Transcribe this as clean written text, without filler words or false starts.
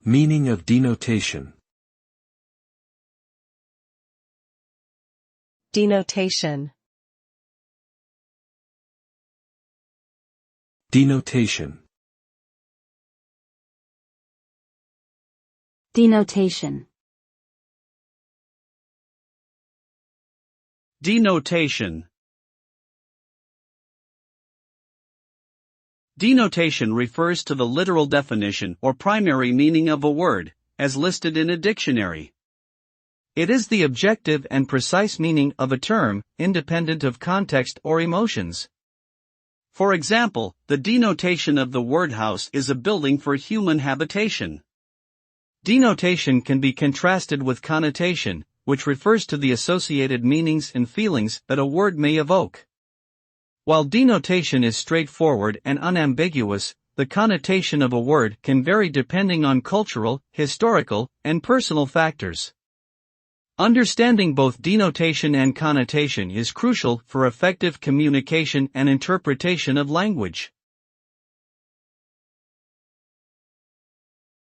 Meaning of denotation. Denotation. Denotation. Denotation. Denotation. Denotation refers to the literal definition or primary meaning of a word, as listed in a dictionary. It is the objective and precise meaning of a term, independent of context or emotions. For example, the denotation of the word house is a building for human habitation. Denotation can be contrasted with connotation, which refers to the associated meanings and feelings that a word may evoke. While denotation is straightforward and unambiguous, the connotation of a word can vary depending on cultural, historical, and personal factors. Understanding both denotation and connotation is crucial for effective communication and interpretation of language.